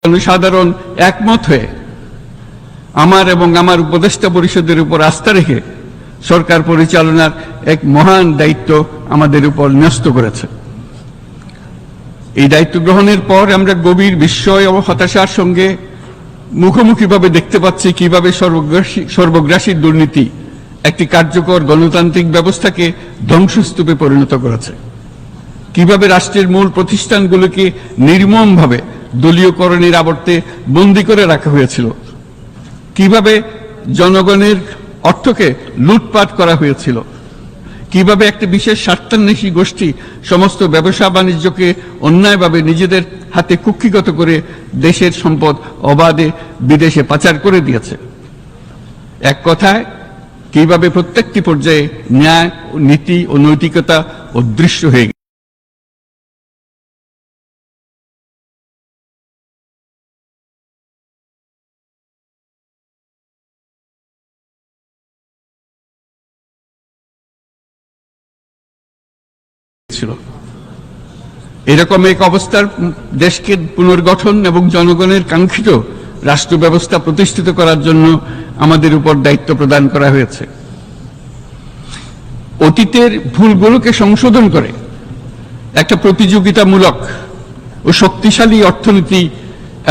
জনসাধারণ একমত হয়ে আমার এবং আমার উপদেষ্টা পরিষদের উপর আস্থা রেখে সরকার পরিচালনার এক মহান দায়িত্ব আমাদের উপর ন্যস্ত করেছে। এই দায়িত্ব গ্রহণের পর আমরা গভীর বিস্ময় ও হতাশার সঙ্গে মুখোমুখিভাবে দেখতে পাচ্ছি কিভাবে সর্বগ্রাসী দুর্নীতি একটি কার্যকর গণতান্ত্রিক ব্যবস্থাকে ধ্বংসস্তূপে পরিণত করেছে, কিভাবে রাষ্ট্রের মূল প্রতিষ্ঠানগুলোকে নির্মমভাবে দলীয়করণের আবর্তে বন্দী করে রাখা হয়েছিল, কিভাবে জনগণের অর্থকে লুটপাট করা হয়েছিল, কিভাবে একটি বিশেষ স্বার্থান্বেষী গোষ্ঠী সমস্ত ব্যবসা বাণিজ্যকে অন্যায়ভাবে নিজেদের হাতে কুক্ষিগত করে দেশের সম্পদ অবাধে বিদেশে পাচার করে দিয়েছে। এক কথায় কিভাবে প্রত্যেকটি পর্যায়ে ন্যায়, নীতি ও নৈতিকতা অদৃশ্য হয়ে ছিল। এরকম এক অবস্থার দেশকে পুনর্গঠন এবং জনগণের কাঙ্ক্ষিত রাষ্ট্র ব্যবস্থা প্রতিষ্ঠিত করার জন্য আমাদের উপর দায়িত্ব প্রদান করা হয়েছে। অতীতের ভুলগুলোকে সংশোধন করে একটা প্রতিযোগিতামূলক ও শক্তিশালী অর্থনীতি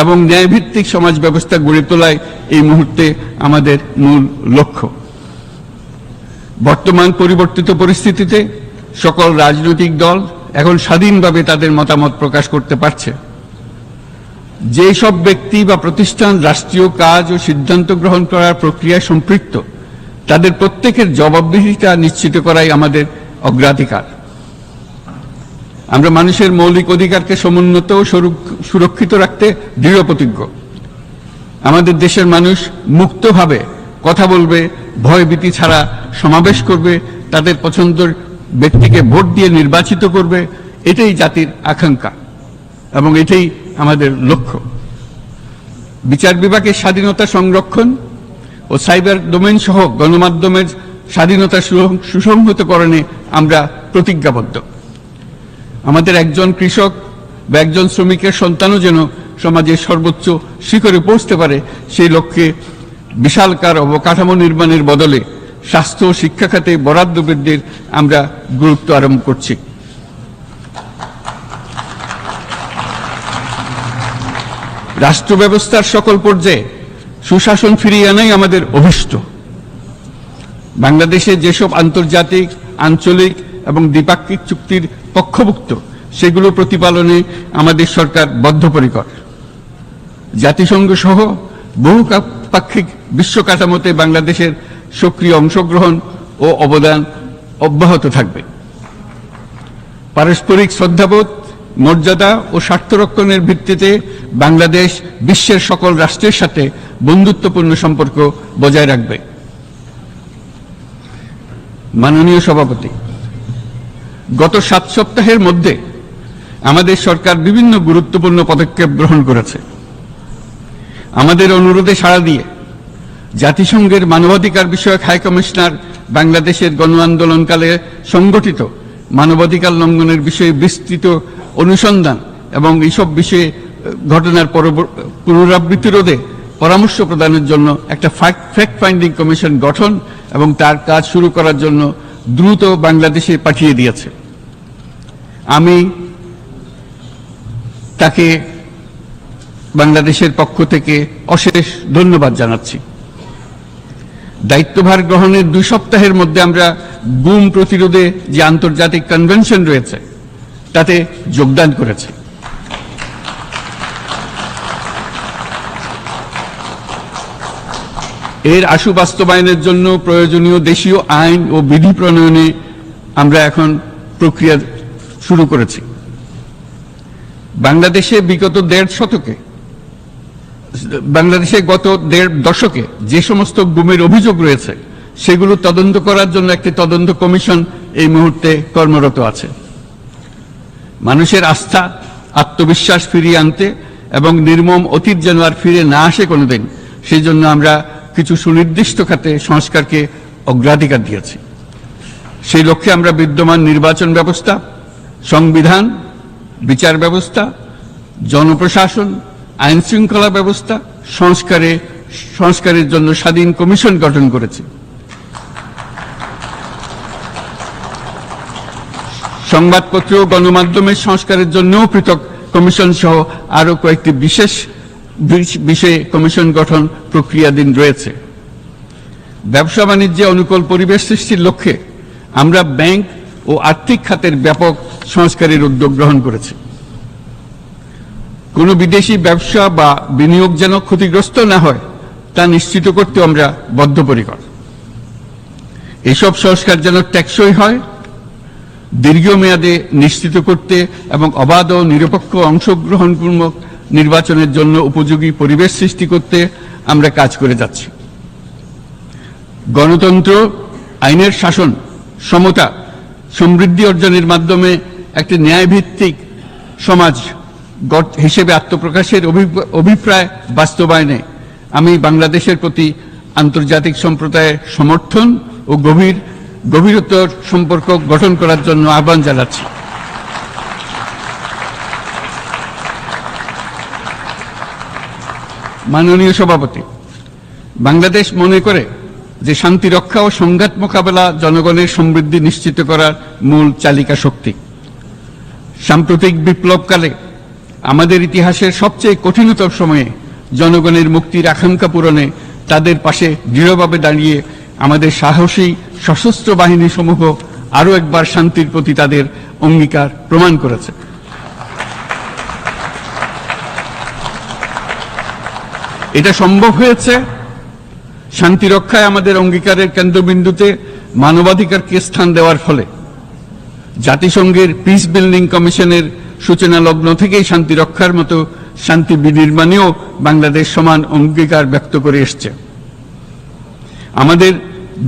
এবং ন্যায়ভিত্তিক সমাজ ব্যবস্থা গড়ে তোলাই এই মুহূর্তে আমাদের মূল লক্ষ্য। বর্তমান পরিবর্তিত পরিস্থিতিতে সকল রাজনৈতিক দল এখন স্বাধীনভাবে তাদের মতামত প্রকাশ করতে পারছে। যে সব ব্যক্তি বা প্রতিষ্ঠান রাষ্ট্রীয় কাজ ও সিদ্ধান্ত গ্রহণ করার প্রক্রিয়ায় সম্পৃক্ত তাদের প্রত্যেকের জবাবদিহিতা নিশ্চিত করাই আমাদের অগ্রাধিকার। আমরা মানুষের মৌলিক অধিকারকে সমুন্নত ও সুরক্ষিত রাখতে দৃঢ়প্রতিজ্ঞ। আমাদের দেশের মানুষ মুক্তভাবে কথা বলবে, ভয়ভীতি ছাড়া সমাবেশ করবে, তাদের পছন্দের ব্যক্তিকে ভোট দিয়ে নির্বাচিত করবে, এটাই জাতির আকাঙ্ক্ষা এবং এটাই আমাদের লক্ষ্য। বিচার বিভাগের স্বাধীনতা সংরক্ষণ ও সাইবার ডোমেইন সহ গণমাধ্যমের স্বাধীনতা সুসংহতকরণে আমরা প্রতিজ্ঞাবদ্ধ। আমাদের একজন কৃষক বা একজন শ্রমিকের সন্তানও যেন সমাজের সর্বোচ্চ শিখরে পৌঁছতে পারে, সেই লক্ষ্যে বিশালকার অবকাঠামো নির্মাণের বদলে স্বাস্থ্য ও শিক্ষা খাতে বরাদ্দ বৃদ্ধির আমরা গুরুত্ব আরোপ করছি। রাষ্ট্র ব্যবস্থার সকল পর্যায়ে সুশাসন ফিরিয়ে আনাই আমাদের অভীষ্ট। বাংলাদেশে যেসব আন্তর্জাতিক, আঞ্চলিক এবং দ্বিপাক্ষিক চুক্তির পক্ষভুক্ত সেগুলো প্রতিপালনে আমাদের সরকার বদ্ধপরিকর। জাতিসংঘ সহ বহুপাক্ষিক বিশ্ব কাঠামোতে বাংলাদেশের সক্রিয় অংশগ্রহণ ও অবদান অব্যাহত থাকবে। পারস্পরিক শ্রদ্ধাবোধ, মর্যাদা ও স্বার্থরক্ষণের ভিত্তিতে বাংলাদেশ বিশ্বের সকল রাষ্ট্রের সাথে বন্ধুত্বপূর্ণ সম্পর্ক বজায় রাখবে। মাননীয় সভাপতি, গত 7 সপ্তাহের মধ্যে আমাদের সরকার বিভিন্ন গুরুত্বপূর্ণ পদক্ষেপ গ্রহণ করেছে। আমাদের অনুরোধে সাড়া দিয়ে জাতিসংঘের মানবাধিকার বিষয়ক হাই কমিশনার বাংলাদেশের গণ আন্দোলনকালে সংগঠিত মানবাধিকার লঙ্ঘনের বিষয়ে বিস্তৃত অনুসন্ধান এবং এইসব বিষয়ে ঘটনার পুনরাবৃত্তি রোধে পরামর্শ প্রদানের জন্য একটা ফ্যাক্ট ফাইন্ডিং কমিশন গঠন এবং তার কাজ শুরু করার জন্য দ্রুত বাংলাদেশে পাঠিয়ে দিয়েছে। আমি তাকে বাংলাদেশের পক্ষ থেকে অশেষ ধন্যবাদ জানাচ্ছি। দায়িত্বভার গ্রহণের 2 সপ্তাহের মধ্যে আমরা গুম প্রতিরোধে যে আন্তর্জাতিক কনভেনশন রয়েছে তাতে যোগদান করেছি। এর আশু বাস্তবায়নের জন্য প্রয়োজনীয় দেশীয় আইন ও বিধি প্রণয়নে আমরা এখন প্রক্রিয়া শুরু করেছি। বাংলাদেশে গত 1.5 দশকে যে সমস্ত গুমের অভিযোগ রয়েছে সেগুলো তদন্ত করার জন্য একটি তদন্ত কমিশন এই মুহূর্তে কর্মরত আছে। মানুষের আস্থা, আত্মবিশ্বাস ফিরিয়ে আনতে এবং নির্মম অতীত যেন আর ফিরে না আসে কোনোদিন, সেই জন্য আমরা কিছু সুনির্দিষ্ট খাতে সংস্কারকে অগ্রাধিকার দিয়েছি। সেই লক্ষ্যে আমরা বিদ্যমান নির্বাচন ব্যবস্থা, সংবিধান, বিচার ব্যবস্থা, জনপ্রশাসন, আইন শৃঙ্খলা ব্যবস্থা সংস্কারের জন্য স্বাধীন কমিশন গঠন করেছে। সংবাদপত্র ও গণমাধ্যমের সংস্কারের জন্যও পৃথক কমিশন সহ আরো কয়েকটি বিশেষ বিষয়ে কমিশন গঠন প্রক্রিয়াধীন রয়েছে। ব্যবসা বাণিজ্যে অনুকূল পরিবেশ সৃষ্টির লক্ষ্যে আমরা ব্যাংক ও আর্থিক খাতের ব্যাপক সংস্কারের উদ্যোগ গ্রহণ করেছি। কোনো বিদেশি ব্যবসা বা বিনিয়োগ যেন ক্ষতিগ্রস্ত না হয় তা নিশ্চিত করতে আমরা বদ্ধপরিকর। এসব সংস্কার যেন টেকসই হয়, দীর্ঘমেয়াদে নিশ্চিত করতে এবং অবাধ ও নিরপেক্ষ অংশগ্রহণপূর্বক নির্বাচনের জন্য উপযোগী পরিবেশ সৃষ্টি করতে আমরা কাজ করে যাচ্ছি। গণতন্ত্র, আইনের শাসন, সমতা, সমৃদ্ধি অর্জনের মাধ্যমে একটি ন্যায়ভিত্তিক সমাজ হিসেবে আত্মপ্রকাশের অভিপ্রায় বাস্তবায়নে আমি বাংলাদেশের প্রতি আন্তর্জাতিক সম্প্রদায়ের সমর্থন ও গভীরতর সম্পর্ক গঠন করার জন্য আহ্বান জানাচ্ছি। মাননীয় সভাপতি, বাংলাদেশ মনে করে যে শান্তি রক্ষা ও সংঘাত মোকাবেলা জনগণের সমৃদ্ধি নিশ্চিত করার মূল চালিকা শক্তি। সাম্প্রতিক বিপ্লবকালে আমাদের ইতিহাসের সবচেয়ে কঠিনতম সময়ে জনগণের মুক্তির আকাঙ্ক্ষা পূরণে তাদের পাশে দৃঢ়ভাবে দাঁড়িয়ে আমাদের সাহসী সশস্ত্র বাহিনী সমূহ আরো একবার শান্তির প্রতি তাদের অঙ্গীকার প্রমাণ করেছে। এটা সম্ভব হয়েছে শান্তি রক্ষায় আমাদের অঙ্গীকারের কেন্দ্রবিন্দুতে মানবাধিকারকে স্থান দেওয়ার ফলে। জাতিসংঘের পিস বিল্ডিং কমিশনের সূচনা লগ্ন থেকেই শান্তি রক্ষার মতো শান্তি বিনির্মাণেও বাংলাদেশ সমান অঙ্গীকার ব্যক্ত করে এসছে। আমাদের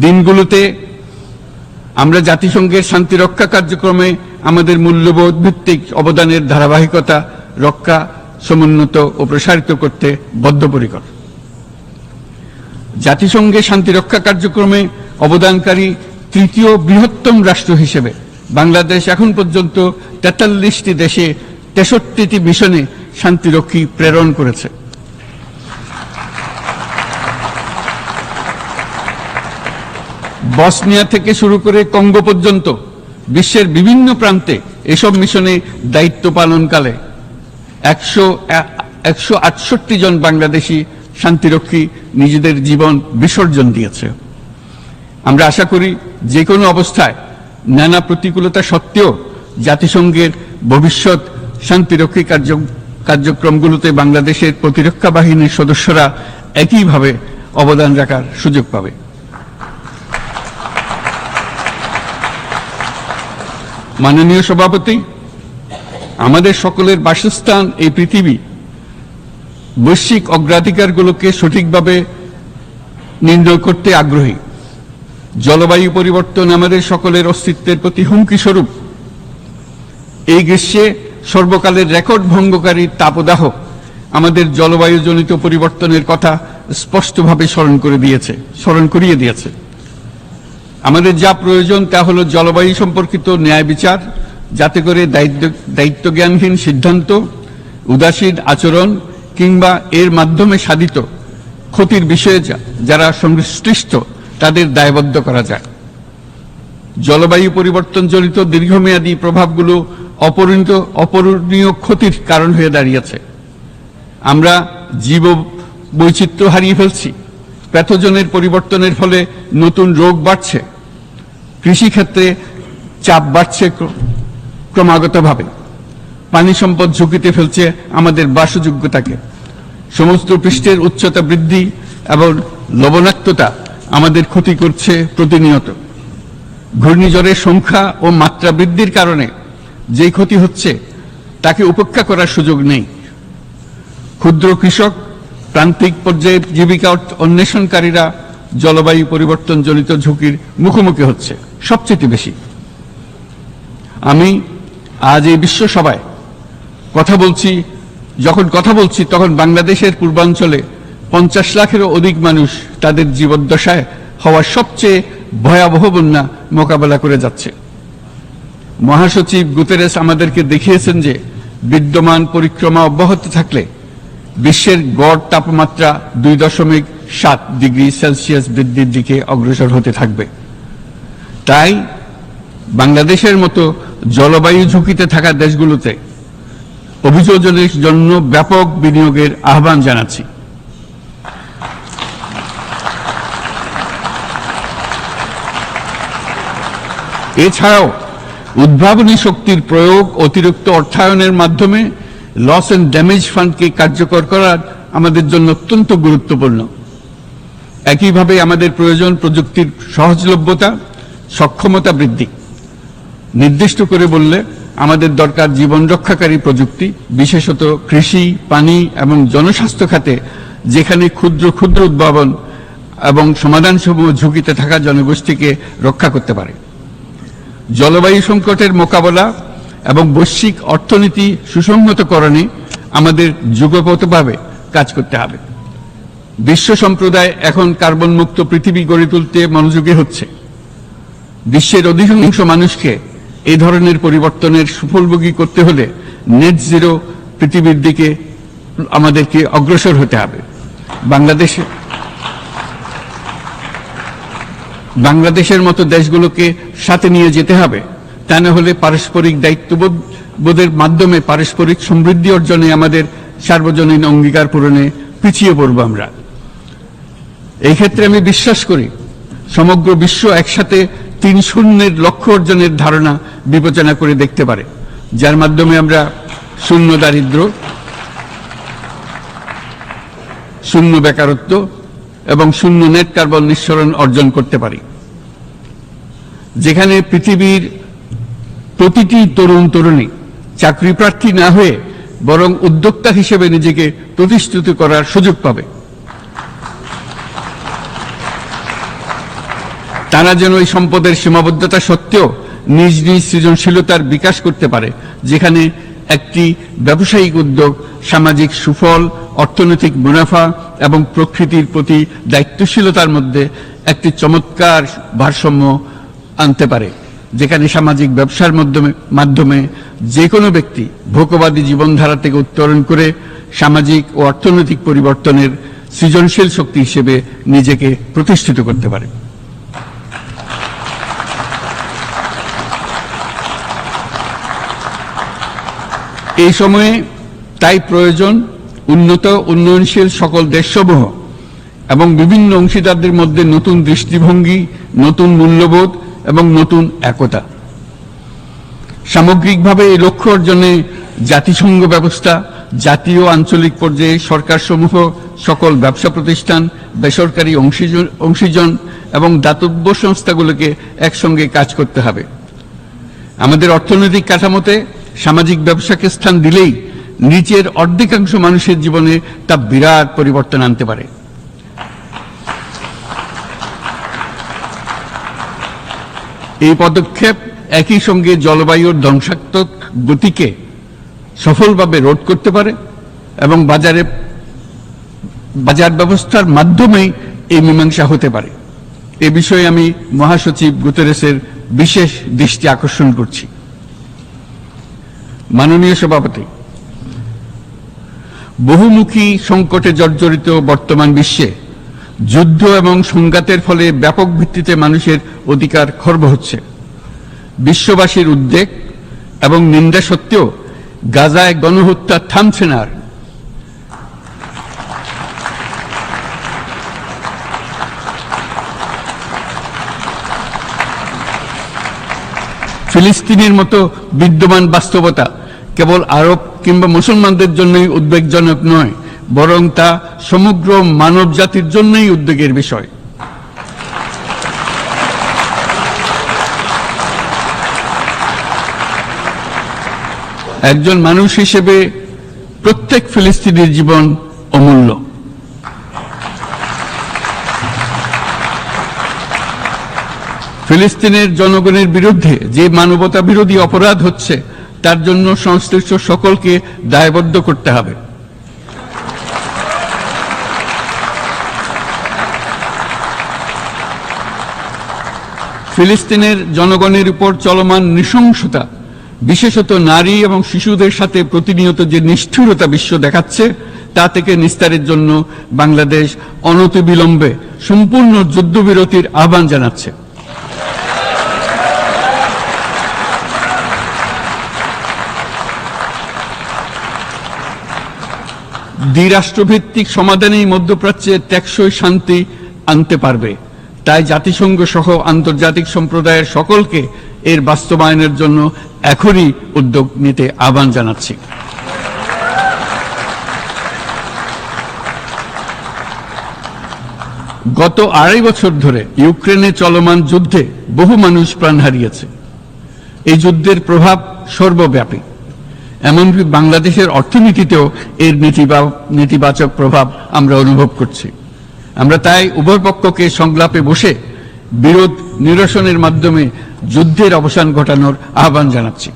দিনগুলোতে আমরা জাতিসংঘের শান্তি রক্ষা কার্যক্রমে আমাদের মূল্যবোধ ভিত্তিক অবদানের ধারাবাহিকতা রক্ষা, সমুন্নত ও প্রসারিত করতে বদ্ধপরিকর। জাতিসংঘের শান্তি রক্ষা কার্যক্রমে অবদানকারী তৃতীয় বৃহত্তম রাষ্ট্র হিসেবে বাংলাদেশ এখন পর্যন্ত 43টি দেশে 63টি মিশনে শান্তিরক্ষী প্রেরণ করেছে। বসনিয়া থেকে শুরু করে কঙ্গো পর্যন্ত বিশ্বের বিভিন্ন প্রান্তে এসব মিশনে দায়িত্ব পালনকালে 168 জন বাংলাদেশি শান্তিরক্ষী নিজেদের জীবন বিসর্জন দিয়েছে। আমরা আশা করি যে কোনো অবস্থায় নানা প্রতিকূলতা সত্ত্বেও জাতিসংঘের ভবিষ্যৎ শান্তিরক্ষী কার্যক্রমগুলোতে বাংলাদেশের প্রতিরক্ষা বাহিনীর সদস্যরা একইভাবে অবদান রাখার সুযোগ পাবে। মাননীয় সভাপতি, আমাদের সকলের বাসস্থান এই পৃথিবী। বৈশ্বিক অগ্রাধিকারগুলোকে সঠিকভাবে নির্ণয় করতে আগ্রহী। জলবায়ু পরিবর্তন আমাদের সকলের অস্তিত্বের প্রতি হুমকি স্বরূপ। এই গ্রীষ্মে সর্বকালের রেকর্ড ভঙ্গকারী তাপদাহ আমাদের জলবায়ুজনিত পরিবর্তনের কথা স্পষ্টভাবে স্মরণ করিয়ে দিয়েছে। আমাদের যা প্রয়োজন তা হলো জলবায়ু সম্পর্কিত ন্যায় বিচার, যাতে করে দায়িত্বজ্ঞানহীন সিদ্ধান্ত, উদাসীন আচরণ কিংবা এর মাধ্যমে সাধিত ক্ষতির বিষয়ে যারা সংশ্লিষ্ট তাদের দায়বদ্ধ করা যায়। জলবায়ু পরিবর্তনজনিত দীর্ঘমেয়াদী প্রভাবগুলো অপূরণীয় ক্ষতির কারণ হয়ে দাঁড়িয়েছে। আমরা জীব বৈচিত্র্য হারিয়ে ফেলছি। প্যাথোজেনের পরিবর্তনের ফলে নতুন রোগ বাড়ছে। কৃষিক্ষেত্রে চাপ বাড়ছে ক্রমাগতভাবে। পানি সম্পদ ঝুঁকিতে ফেলছে আমাদের বাসযোগ্যতাকে। সমুদ্র পৃষ্ঠের উচ্চতা বৃদ্ধি এবং লবণাক্ততা আমাদের ক্ষতি করছে প্রতিনিয়ত। ঘূর্ণিঝড়ের সংখ্যা ও মাত্রা বৃদ্ধির কারণে যে ক্ষতি হচ্ছে তাকে উপেক্ষা করার সুযোগ নেই। ক্ষুদ্র কৃষক, প্রান্তিক পর্যায়ে জীবিকা অন্বেষণকারীরা জলবায়ু পরিবর্তনজনিত ঝুঁকির মুখোমুখি হচ্ছে সবচেয়ে বেশি। আমি আজ এই বিশ্ব সভায় যখন কথা বলছি তখন বাংলাদেশের পূর্বাঞ্চলে 50 লাখেরও অধিক মানুষ তাদের জীবদ্দশায় হওয়া সবচেয়ে ভয়াবহ বন্যা মোকাবেলা করে যাচ্ছে। মহাসচিব গুতেরেস আমাদেরকে দেখিয়েছেন যে বিদ্যমান পরিক্রমা অব্যাহত থাকলে বিশ্বের গড় তাপমাত্রা 2.7 ডিগ্রি সেলসিয়াস বৃদ্ধির দিকে অগ্রসর হতে থাকবে। তাই বাংলাদেশের মতো জলবায়ু ঝুঁকিতে থাকা দেশগুলোতে অভিযোজনের জন্য ব্যাপক বিনিয়োগের আহ্বান জানাচ্ছি। এছাড়াও উদ্ভাবনী শক্তির প্রয়োগ, অতিরিক্ত অর্থায়নের মাধ্যমে লস এন্ড ড্যামেজ ফান্ডকে কার্যকর করা আমাদের জন্য অত্যন্ত গুরুত্বপূর্ণ। একইভাবে আমাদের প্রয়োজন প্রযুক্তির সহজলভ্যতা, সক্ষমতা বৃদ্ধি। নির্দিষ্ট করে বললে আমাদের দরকার জীবন রক্ষাকারী প্রযুক্তি, বিশেষত কৃষি, পানি এবং জনস্বাস্থ্য খাতে, যেখানে ক্ষুদ্র ক্ষুদ্র উদ্ভাবন এবং সমাধানসমূহ ঝুঁকিতে থাকা জনগোষ্ঠীকে রক্ষা করতে পারে। জলবায়ু সংকটের মোকাবেলা এবং বৈশ্বিক অর্থনীতি সুসংহতকরণে আমাদের যুগপথভাবে কাজ করতে হবে। বিশ্ব সম্প্রদায় এখন কার্বন মুক্ত পৃথিবী গড়ে তুলতে মনোযোগী হচ্ছে। বিশ্বের অধিকাংশ মানুষকে এই ধরনের পরিবর্তনের সুফলভোগী করতে হলে নেট জিরো পৃথিবীর দিকে আমাদেরকে অগ্রসর হতে হবে। বাংলাদেশের মতো দেশগুলোকে সাথে নিয়ে যেতে হবে। তা না হলে পারস্পরিক দায়িত্ববোধের মাধ্যমে পারস্পরিক সমৃদ্ধি অর্জনে আমাদের সার্বজনীন অঙ্গীকার পূরণে পিছিয়ে পড়ব আমরা। এই ক্ষেত্রে আমি বিশ্বাস করি সমগ্র বিশ্ব একসাথে 3-0 লক্ষ্য অর্জনের ধারণা বিবেচনা করে দেখতে পারে, যার মাধ্যমে আমরা শূন্য দারিদ্র, শূন্য বেকারত্ব এবং শূন্য নেট কার্বন নিঃসরণ অর্জন করতে পারি। যেখানে পৃথিবীর প্রতিটি তরুণ তরুণী চাকরি প্রার্থী না হয়ে বরং উদ্যোক্তা হিসেবে নিজেকে প্রতিষ্ঠিত করার সুযোগ পাবে। তারা যেন এই সম্পদের সীমাবদ্ধতা সত্ত্বেও নিজ নিজ সৃজনশীলতার বিকাশ করতে পারে, যেখানে একটি ব্যবসায়িক উদ্যোগ সামাজিক সুফল, অর্থনৈতিক মুনাফা এবং প্রকৃতির প্রতি দায়িত্বশীলতার মধ্যে একটি চমৎকার ভারসাম্য আনতে পারে, যেখানে সামাজিক ব্যবসার মাধ্যমে যে কোনো ব্যক্তি ভোগবাদী জীবনধারা থেকে উত্তরণ করে সামাজিক ও অর্থনৈতিক পরিবর্তনের সৃজনশীল শক্তি হিসেবে নিজেকে প্রতিষ্ঠিত করতে পারে। এই সময়ে তাই প্রয়োজন উন্নত উন্নয়নশীল সকল দেশসমূহ এবং বিভিন্ন অংশীদারদের মধ্যে নতুন দৃষ্টিভঙ্গি, নতুন মূল্যবোধ এবং নতুন একতা। সামগ্রিকভাবে এই লক্ষ্য অর্জনে জাতিসংঘ ব্যবস্থা, জাতীয় আঞ্চলিক পর্যায়ে সরকারসমূহ, সকল ব্যবসা প্রতিষ্ঠান, বেসরকারি অংশীজন এবং দাতব্য সংস্থাগুলোকে একসঙ্গে কাজ করতে হবে। আমাদের অর্থনৈতিক কাঠামোতে সামাজিক ব্যবসাকে স্থান দিলেই নিচের অর্ধেকাংশ মানুষের জীবনে তা বিরাট পরিবর্তন আনতে পারে। এই পদক্ষেপ একই সঙ্গে জলবায়ুর ধ্বংসাত্মক গতিকে সফলভাবে রোধ করতে পারে এবং বাজার ব্যবস্থার মাধ্যমেই এই মীমাংসা হতে পারে। এ বিষয়ে আমি মহাসচিব গুতেরেসের বিশেষ দৃষ্টি আকর্ষণ করছি। মাননীয় সভাপতি, বহুমুখী সংকটে জর্জরিত বর্তমান বিশ্বে যুদ্ধ এবং সংঘাতের ফলে ব্যাপক ভিত্তিতে মানুষের অধিকার খর্ব হচ্ছে। বিশ্ববাসীর উদ্বেগ এবং নিন্দা সত্ত্বেও গাজায় গণহত্যা থামছে না। ফিলিস্তিনের মতো বিদ্যমান বাস্তবতা কেবল আরব কিংবা মুসলমানদের জন্যই উদ্বেগজনক নয়, বরং তা সমগ্র মানব জাতির জন্যই উদ্বেগের বিষয়। একজন মানুষ হিসেবে প্রত্যেক ফিলিস্তিনির জীবন অমূল্য। ফিলিস্তিনের জনগণের বিরুদ্ধে যে মানবতা বিরোধী অপরাধ হচ্ছে তার জন্য সংশ্লিষ্ট সকলকে দায়বদ্ধ করতে হবে। ফিলিস্তিনের জনগণের উপর চলমান নৃশংসতা, বিশেষত নারী এবং শিশুদের সাথে প্রতিনিয়ত যে নিষ্ঠুরতা বিশ্ব দেখাচ্ছে, তা থেকে নিস্তারের জন্য বাংলাদেশ অনতিবিলম্বে সম্পূর্ণ যুদ্ধবিরতির আহ্বান জানাচ্ছে। দ্বিরাষ্ট্রভিত্তিক সমাধানেই মধ্যপ্রাচ্যে টেকসই শান্তি আনতে পারবে। তাই জাতিসংঘ সহ আন্তর্জাতিক সম্প্রদায়ের সকলকে এর বাস্তবায়নের জন্য এখনই উদ্যোগ নিতে আহ্বান জানাচ্ছি। গত 2.5 বছর ধরে ইউক্রেনে চলমান যুদ্ধে বহু মানুষ প্রাণ হারিয়েছে। এই যুদ্ধের প্রভাব সর্বব্যাপী, এমনকি বাংলাদেশের অর্থনীতিতেও এর নেতিবাচক প্রভাব আমরা অনুভব করছি। আমরা তাই উভয় পক্ষকে সংলাপে বসে বিরোধ নিরসনের মাধ্যমে যুদ্ধের অবসান ঘটানোর আহ্বান জানাচ্ছি।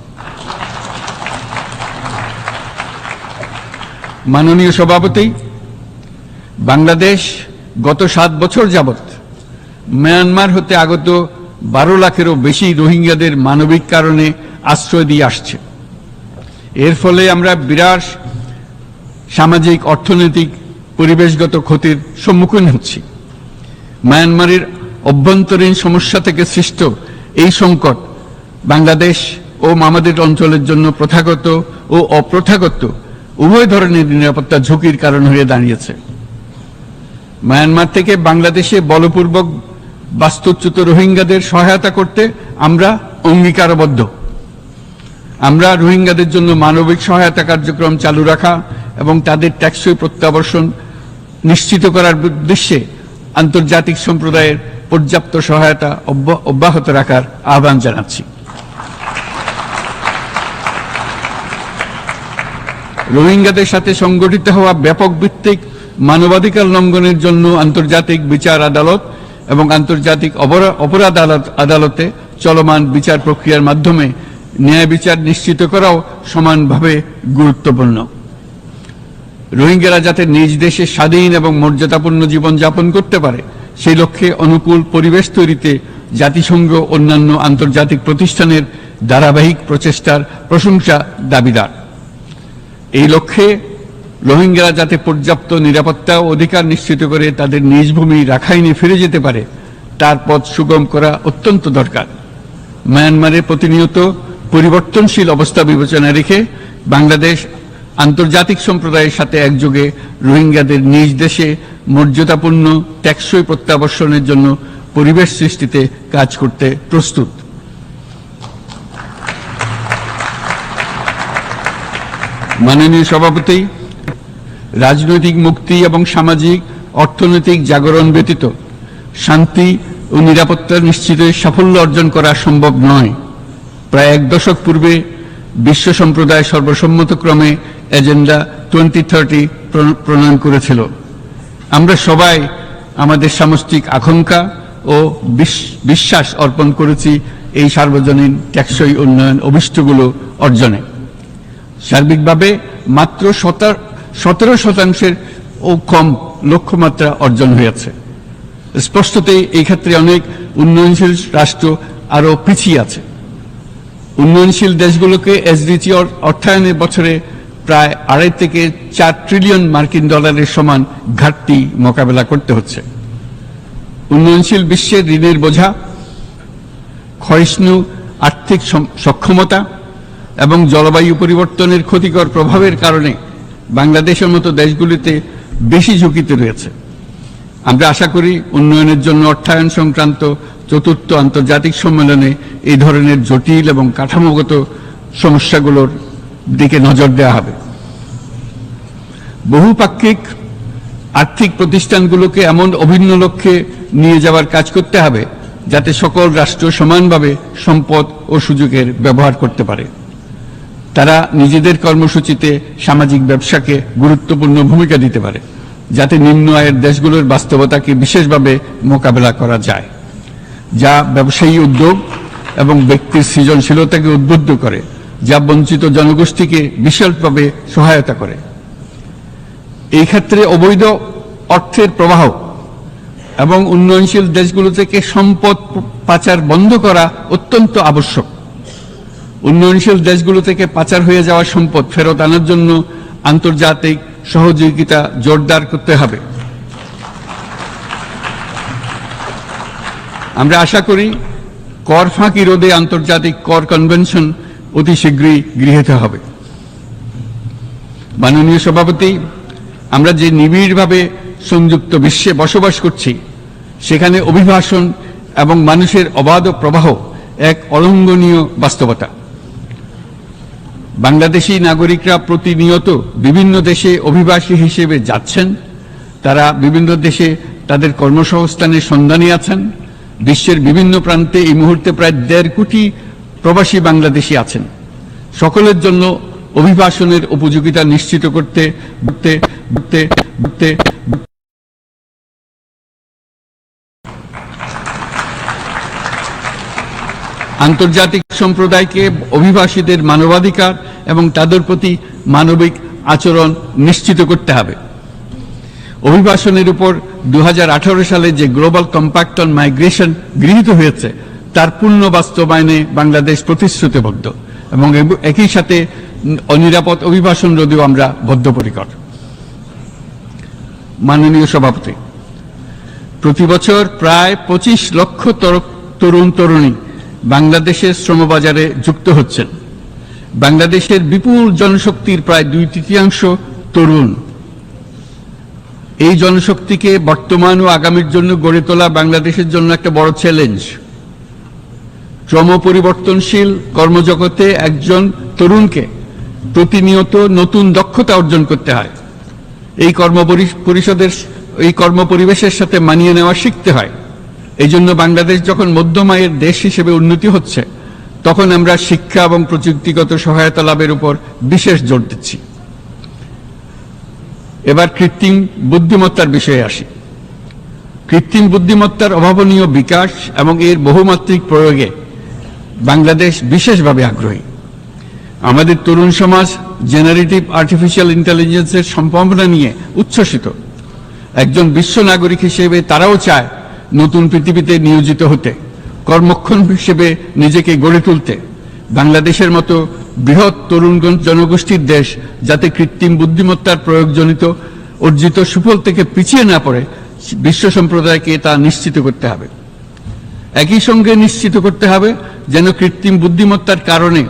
মাননীয় সভাপতি, বাংলাদেশ গত 7 বছর যাবৎ মিয়ানমার হতে আগত 12 লাখেরও বেশি রোহিঙ্গাদের মানবিক কারণে আশ্রয় দিয়ে আসছে। এর ফলে আমরা বিরাট সামাজিক, অর্থনৈতিক, পরিবেশগত ক্ষতির সম্মুখীন হচ্ছি। মিয়ানমারের অভ্যন্তরীণ সমস্যা থেকে সৃষ্ট এই সংকট বাংলাদেশ ও আমাদের অঞ্চলের জন্য প্রথাগত ও অপ্রথাগত উভয় ধরনের নিরাপত্তা ঝুঁকির কারণ হয়ে দাঁড়িয়েছে। মিয়ানমার থেকে বাংলাদেশে বলপূর্বক বাস্তুচ্যুত রোহিঙ্গাদের সহায়তা করতে আমরা অঙ্গীকারবদ্ধ। আমরা রোহিঙ্গাদের জন্য মানবিক সহায়তা কার্যক্রম চালু রাখা এবং তাদের টেকসই প্রত্যাবর্তন নিশ্চিত করার উদ্দেশ্যে আন্তর্জাতিক সম্প্রদায়ের পর্যাপ্ত সহায়তা অব্যাহত রাখার আহ্বান জানাচ্ছি। রোহিঙ্গাদের সাথে সংগঠিত হওয়া ব্যাপক ভিত্তিক মানবাধিকার লঙ্ঘনের জন্য আন্তর্জাতিক বিচার আদালত এবং আন্তর্জাতিক অপরাধ আদালতে চলমান বিচার প্রক্রিয়ার মাধ্যমে ন্যায় বিচার নিশ্চিত করাও সমানভাবে গুরুত্বপূর্ণ। রোহিঙ্গারা যাতে নিজ দেশে স্বাধীন এবং মর্যাদাপূর্ণ জীবন যাপন করতে পারে সেই লক্ষ্যে অনুকূল পরিবেশ তৈরিতে জাতিসংঘ অন্যান্য আন্তর্জাতিক প্রতিষ্ঠানের ধারাবাহিক প্রচেষ্টার প্রশংসা দাবিদার। এই লক্ষ্যে রোহিঙ্গারা যাতে পর্যাপ্ত নিরাপত্তা ও অধিকার নিশ্চিত করে তাদের নিজ ভূমি রাখাইনে ফিরে যেতে পারে তার পথ সুগম করা অত্যন্ত দরকার। মিয়ানমারে প্রতিনিয়ত পরিবর্তনশীল অবস্থা বিবেচনায় রেখে বাংলাদেশ আন্তর্জাতিক সম্প্রদায়ের সাথে একযোগে রোহিঙ্গাদের নিজ দেশে মর্যাদাপূর্ণ টেকসই প্রত্যাবর্তনের জন্য পরিবেশ সৃষ্টিতে কাজ করতে প্রস্তুত। মাননীয় সভাপতি, রাজনৈতিক মুক্তি এবং সামাজিক অর্থনৈতিক জাগরণ ব্যতীত শান্তি ও নিরাপত্তা নিশ্চিতে সাফল্য অর্জন করা সম্ভব নয়। প্রায় 1 দশক পূর্বে বিশ্ব সম্প্রদায় সর্বসম্মতক্রমে এজেন্ডা 2030 প্রণয়ন করেছিল। আমরা সবাই আমাদের সামষ্টিক আকাঙ্ক্ষা ও বিশ্বাস অর্পণ করেছি এই সার্বজনীন টেকসই উন্নয়ন অভিষ্টগুলো অর্জনে। সার্বিকভাবে মাত্র 17% ও কম লক্ষ্যমাত্রা অর্জন হয়েছে। স্পষ্টতই এই ক্ষেত্রে অনেক উন্নয়নশীল রাষ্ট্র আরও পিছিয়ে আছে। উন্নয়নশীল দেশগুলোকে এসডিজি অর্থায়নের বছরে প্রায় 2.5 থেকে 4 ট্রিলিয়ন মার্কিন ডলারের সমান ঘাটতি মোকাবেলা করতে হচ্ছে। উন্নয়নশীল বিশ্বের ঋণের বোঝা, ক্ষয়িষ্ণু আর্থিক সক্ষমতা এবং জলবায়ু পরিবর্তনের ক্ষতিকর প্রভাবের কারণে বাংলাদেশের মতো দেশগুলিতে বেশি ঝুঁকিতে রয়েছে। আমরা আশা করি উন্নয়নের জন্য অর্থায়ন সংক্রান্ত 4র্থ আন্তর্জাতিক সম্মেলনে এই ধরনের জটিল এবং কাঠামোগত সমস্যাগুলোর দিকে নজর দেওয়া হবে। বহুপাক্ষিক আর্থিক প্রতিষ্ঠানগুলোকে এমন অভিন্ন লক্ষ্যে নিয়ে যাওয়ার কাজ করতে হবে যাতে সকল রাষ্ট্র সমানভাবে সম্পদ ও সুযোগের ব্যবহার করতে পারে। তারা নিজেদের কর্মসূচিতে সামাজিক ব্যবসাকে গুরুত্বপূর্ণ ভূমিকা দিতে পারে যাতে নিম্ন আয়ের দেশগুলোর বাস্তবতাকে বিশেষভাবে মোকাবেলা করা যায়, যা ব্যবসায়ী উদ্যোগ এবং ব্যক্তির সৃজনশীলতাকে উদ্বুদ্ধ করে, যা বঞ্চিত জনগোষ্ঠীকে বিশালভাবে সহায়তা করে। এই ক্ষেত্রে অবৈধ অর্থের প্রবাহ এবং উন্নয়নশীল দেশগুলো থেকে সম্পদ পাচার বন্ধ করা অত্যন্ত আবশ্যক। উন্নয়নশীল দেশগুলো থেকে পাচার হয়ে যাওয়া সম্পদ ফেরত আনার জন্য আন্তর্জাতিক সহযোগিতা জোরদার করতে হবে। আমরা আশা করি কর ফাঁকি রোধে আন্তর্জাতিক কর কনভেনশন অতি শীঘ্রই গৃহীত হবে। মাননীয় সভাপতি, আমরা যে নিবিড়ভাবে সংযুক্ত বিশ্বে বসবাস করছি, সেখানে অভিবাসন এবং মানুষের অবাধ প্রবাহ এক অলঙ্ঘনীয় বাস্তবতা। বাংলাদেশি নাগরিকরা প্রতিনিয়ত বিভিন্ন দেশে অভিবাসী হিসেবে যাচ্ছেন। তারা বিভিন্ন দেশে তাদের কর্মসংস্থানের সন্ধানে আছেন। বিশ্বের বিভিন্ন প্রান্তে এই মুহূর্তে প্রায় 1.5 কোটি প্রবাসী বাংলাদেশি আছেন। সকলের জন্য অভিবাসনের উপযোগিতা নিশ্চিত করতে আন্তর্জাতিক সম্প্রদায়কে অভিবাসীদের মানবাধিকার এবং তাদের প্রতি মানবিক আচরণ নিশ্চিত করতে হবে। অভিবাসনের উপর 2018 সালে যে গ্লোবাল কম্প্যাক্ট অন মাইগ্রেশন গৃহীত হয়েছে, তার পূর্ণ বাস্তবায়নে বাংলাদেশ প্রতিশ্রুতিবদ্ধ এবং একই সাথে অনিরাপদ অভিবাসন রোধেও আমরা বদ্ধপরিকর। মাননীয় সভাপতি, প্রতি বছর প্রায় 25 লক্ষ তরুণ তরুণী বাংলাদেশের শ্রমবাজারে যুক্ত হচ্ছেন। বাংলাদেশের বিপুল জনশক্তির প্রায় 2/3 তরুণ। এই জনশক্তিকে বর্তমান ও আগামীর জন্য গড়ে তোলা বাংলাদেশের জন্য একটা বড় চ্যালেঞ্জ। ক্রমপরিবর্তনশীল কর্মজগতে একজন তরুণকে প্রতিনিয়ত নতুন দক্ষতা অর্জন করতে হয়। এই কর্মপরিবেশের সাথে মানিয়ে নেওয়া শিখতে হয়। এই জন্য বাংলাদেশ যখন মধ্যম আয়ের দেশ হিসেবে উন্নতি হচ্ছে, তখন আমরা শিক্ষা এবং প্রযুক্তিগত সহায়তা লাভের উপর বিশেষ জোর দিচ্ছি। এবার কৃত্রিম বুদ্ধিমত্তার বিষয়ে আসি। কৃত্রিম বুদ্ধিমত্তার অভাবনীয় বিকাশ এবং এর বহুমাত্রিক প্রয়োগে বাংলাদেশ বিশেষভাবে আগ্রহী। আমাদের তরুণ সমাজ জেনারেটিভ আর্টিফিশিয়াল ইন্টেলিজেন্সের সম্ভাবনা নিয়ে উচ্ছ্বসিত। একজন বিশ্ব নাগরিক হিসেবে তারাও চায় নতুন পৃথিবীতে নিয়োজিত হতে, কর্মক্ষম হিসেবে নিজেকে গড়ে তুলতে। বাংলাদেশের মতো বৃহৎ তরুণ জনগোষ্ঠীর দেশ যাতে কৃত্রিম বুদ্ধিমত্তার প্রয়োগজনিত অর্জিত সুফল থেকে পিছিয়ে না পড়ে, বিশ্ব সম্প্রদায়কে তা নিশ্চিত করতে হবে। একই সঙ্গে নিশ্চিত করতে হবে যেন কৃত্রিম বুদ্ধিমত্তার কারণে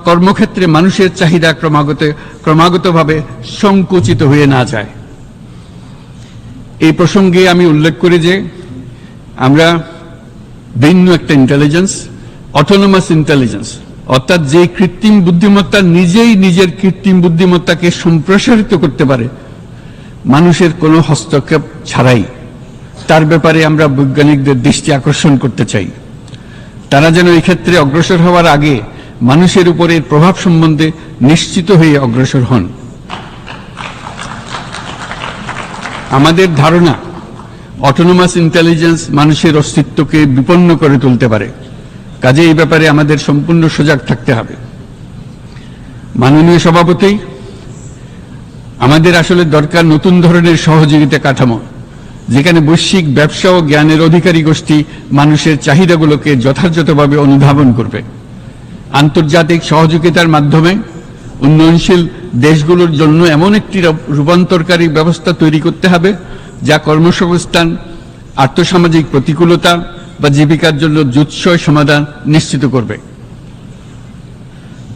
কর্মক্ষেত্রে মানুষের চাহিদা ক্রমাগতভাবে সংকুচিত হয়ে না যায়। এই প্রসঙ্গে আমি উল্লেখ করি যে আমরা ভিন্ন একটা ইন্টেলিজেন্স, অটোনোমাস ইন্টেলিজেন্স, অর্থাৎ যে কৃত্রিম বুদ্ধিমত্তা নিজেই নিজের কৃত্রিম বুদ্ধিমত্তাকে সম্প্রসারিত করতে পারে মানুষের কোনো হস্তক্ষেপ ছাড়াই, তার ব্যাপারে আমরা বৈজ্ঞানিকদের দৃষ্টি আকর্ষণ করতে চাই। তারা যেন এই ক্ষেত্রে অগ্রসর হওয়ার আগে মানুষের উপরে প্রভাব সম্বন্ধে নিশ্চিত হয়ে অগ্রসর হন। আমাদের ধারণা, অটোনোমাস ইন্টেলিজেন্স মানুষের অস্তিত্বকে বিপন্ন করে তুলতে পারে। কাজে এই ব্যাপারে আমাদের সম্পূর্ণ সজাগ থাকতে হবে। মাননীয় সভাপতি, আমাদের আসলে দরকার নতুন ধরনের সহযোগিতা কাঠামো, যেখানে বৈশ্বিক ব্যবসা ও জ্ঞানের অধিকারী গোষ্ঠী মানুষের চাহিদাগুলোকে যথাযথভাবে অনুধাবন করবে। আন্তর্জাতিক সহযোগিতার মাধ্যমে উন্নয়নশীল দেশগুলোর জন্য এমন একটি রূপান্তরকারী ব্যবস্থা তৈরি করতে হবে যা কর্মসংস্থান, আর্থসামাজিক প্রতিকূলতা বা জীবিকার জন্য যুৎসই সমাধান নিশ্চিত করবে।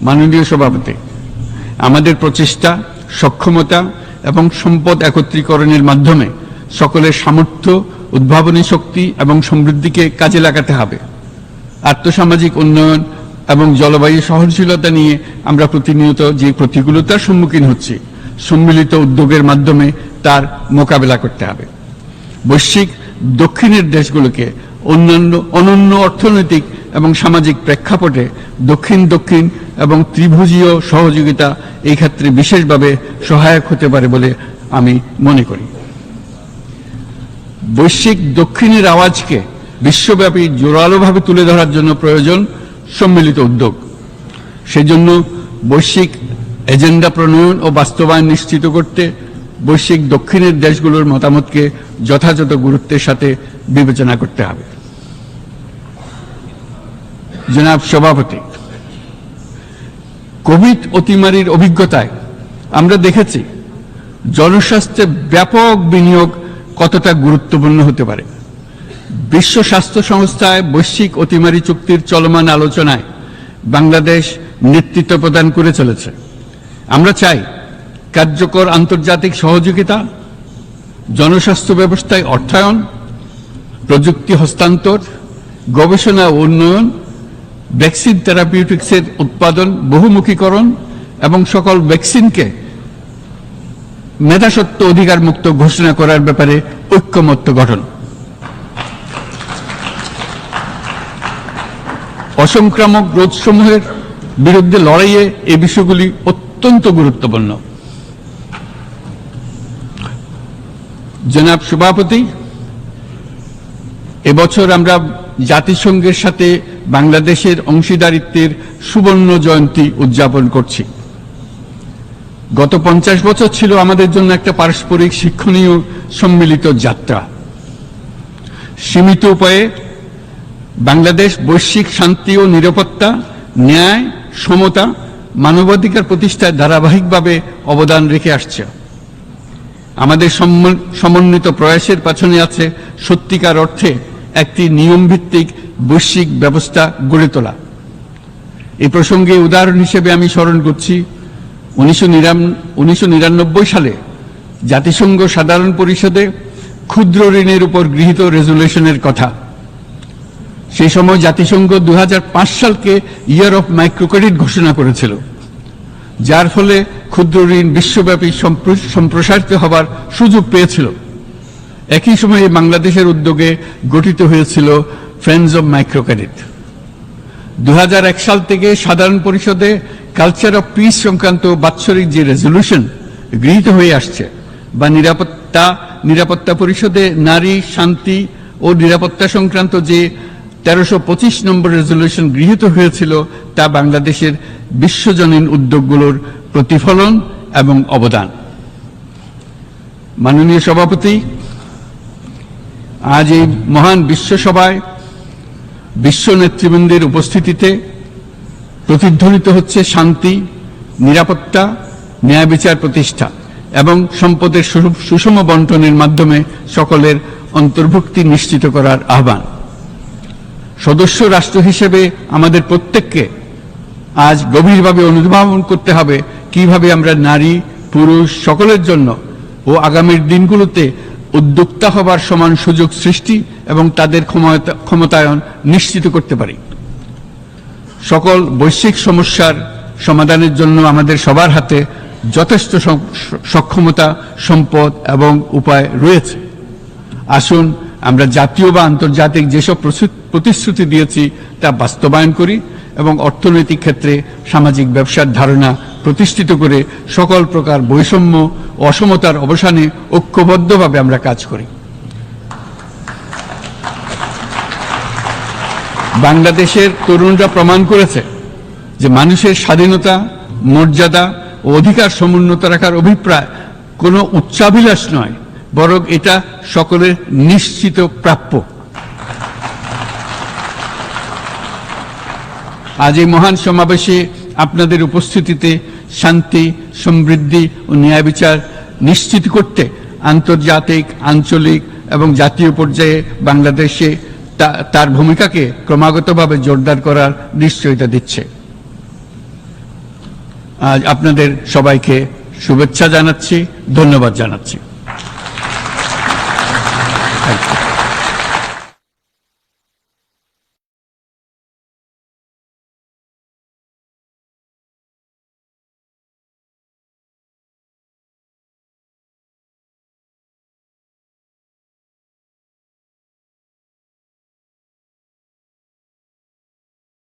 মাননীয় সভাপতি, আমাদের প্রচেষ্টা, সক্ষমতা এবং সম্পদ একত্রীকরণের মাধ্যমে সকলের সামর্থ্য, উদ্ভাবনী শক্তি এবং সমৃদ্ধিকে কাজে লাগাতে হবে। আর্থসামাজিক উন্নয়ন এবং জলবায়ু সহনশীলতা নিয়ে আমরা প্রতিনিয়ত যে প্রতিকূলতার সম্মুখীন হচ্ছি, সম্মিলিত উদ্যোগের মাধ্যমে তার মোকাবেলা করতে হবে। বৈশ্বিক দক্ষিণের দেশগুলোকে অনন্য অর্থনৈতিক এবং সামাজিক প্রেক্ষাপটে দক্ষিণ দক্ষিণ এবং ত্রিভুজীয় সহযোগিতা এই ক্ষেত্রে বিশেষভাবে সহায়ক হতে পারে বলে আমি মনে করি। বৈশ্বিক দক্ষিণের আওয়াজকে বিশ্বব্যাপী জোরালোভাবে তুলে ধরার জন্য প্রয়োজন সম্মিলিত উদ্যোগ। সেজন্য বৈশ্বিক এজেন্ডা প্রণয়ন ও বাস্তবায়ন নিশ্চিত করতে বৈশ্বিক দক্ষিণের দেশগুলোর মতামতকে যথাযথ গুরুত্বের সাথে বিবেচনা করতে হবে। জনাব সভাপতি, কোভিড অতিমারির অভিজ্ঞতায় আমরা দেখেছি জনস্বাস্থ্যে ব্যাপক বিনিয়োগ কতটা গুরুত্বপূর্ণ হতে পারে। বিশ্ব স্বাস্থ্য সংস্থায় বৈশ্বিক অতিমারি চুক্তির চলমান আলোচনায় বাংলাদেশ নেতৃত্ব প্রদান করে চলেছে। আমরা চাই কার্যকর আন্তর্জাতিক সহযোগিতা, জনস্বাস্থ্য ব্যবস্থায় অর্থায়ন, প্রযুক্তি হস্তান্তর, গবেষণা ও উন্নয়ন, ভ্যাকসিন থেরাপিউটিক্সের উৎপাদন, বহুমুখীকরণ এবং সকল ভ্যাকসিনকে মেধাস্বত্ব অধিকার মুক্ত ঘোষণা করার ব্যাপারে ঐক্যমত্য গঠন। অসংক্রামক রোগসমূহের বিরুদ্ধে লড়াইয়ে এই বিষয়গুলি অত্যন্ত গুরুত্বপূর্ণ। জনাব সভাপতি, এবছর আমরা জাতিসংঘের সাথে বাংলাদেশের অংশীদারিত্বের সুবর্ণ জয়ন্তী উদযাপন করছি। গত 50 বছর ছিল আমাদের জন্য একটা পারস্পরিক শিক্ষণীয় সম্মিলিত যাত্রা। সীমিত উপায়ে বাংলাদেশ বৈশ্বিক শান্তি ও নিরাপত্তা, ন্যায়, সমতা, মানবাধিকার প্রতিষ্ঠায় ধারাবাহিকভাবে অবদান রেখে আসছে। আমাদের সমন্বিত প্রয়াসের পেছনে আছে সত্যিকার অর্থে একটি নিয়মভিত্তিক বৈশ্বিক ব্যবস্থা গড়ে তোলা। এই প্রসঙ্গে উদাহরণ হিসেবে আমি স্মরণ করছি 1999 সালে জাতিসংঘ সাধারণ পরিষদে ক্ষুদ্র ঋণের উপর গৃহীত রেজুলেশনের কথা। সেই সময় জাতিসংঘ 2005 সালকে ইয়ার অফ মাইক্রোক্রেডিট ঘোষণা করেছিল, যার ফলে ক্ষুদ্র ঋণ বিশ্বব্যাপী সম্প্রসারিত হবার সুযোগ পেয়েছিল। একই সময়ে বাংলাদেশের উদ্যোগে গঠিত হয়েছিল ফ্রেন্ডস অব মাইক্রোক্রেডিট। 2001 সাল থেকে সাধারণ পরিষদে কালচার অফ পিস সংক্রান্ত বাৎসরিক যে রেজলিউশন গৃহীত হয়ে আসছে, বা নিরাপত্তা পরিষদে নারী, শান্তি ও নিরাপত্তা সংক্রান্ত যে 1325 নম্বর রেজলিউশন গৃহীত হয়েছিল, তা বাংলাদেশের বিশ্বজনীন উদ্যোগগুলোর প্রতিফলন এবং অবদান। মাননীয় সভাপতি, আজ এই মহান বিশ্বসভায় বিশ্ব নেতৃবৃন্দের উপস্থিতিতে প্রতিধ্বনিত হচ্ছে শান্তি, নিরাপত্তা, ন্যায় বিচার প্রতিষ্ঠা এবং সম্পদের সুষম বন্টনের মাধ্যমে সকলের অন্তর্ভুক্তি নিশ্চিত করার আহ্বান। সদস্য রাষ্ট্র হিসেবে আমাদের প্রত্যেককে আজ গভীরভাবে অনুধাবন করতে হবে কিভাবে আমরা নারী, পুরুষ সকলের জন্য ও আগামীর দিনগুলোতে উদ্যোক্তা হবার সমান সুযোগ সৃষ্টি এবং তাদের ক্ষমতায়ন নিশ্চিত করতে পারি। সকল বৈশ্বিক সমস্যার সমাধানের জন্য আমাদের সবার হাতে যথেষ্ট সক্ষমতা, সম্পদ এবং উপায় রয়েছে। আসুন আমরা জাতীয় বা আন্তর্জাতিক যেসব প্রতিশ্রুতি দিয়েছি তা বাস্তবায়ন করি এবং অর্থনৈতিক ক্ষেত্রে সামাজিক ব্যবসার ধারণা প্রতিষ্ঠিত করে সকল প্রকার বৈষম্য ও অসমতার অবসানে ঐক্যবদ্ধভাবে আমরা কাজ করি। বাংলাদেশের তরুণরা প্রমাণ করেছে যে মানুষের স্বাধীনতা, মর্যাদা ও অধিকার সমুন্নত রাখার অভিপ্রায় কোনো উচ্চাভিলাষ নয়, বরং এটা সকলের নিশ্চিত প্রাপ্য। আজ এই মহান সমাবেশে আপনাদের উপস্থিতিতে শান্তি, সমৃদ্ধি ও ন্যায় বিচার নিশ্চিত করতে আন্তর্জাতিক, আঞ্চলিক এবং জাতীয় পর্যায়ে বাংলাদেশে তার ভূমিকাকে ক্রমাগতভাবে জোরদার করার নিশ্চয়তা দিচ্ছে। আজ আপনাদের সবাইকে শুভেচ্ছা জানাচ্ছি, ধন্যবাদ জানাচ্ছি। Thank you.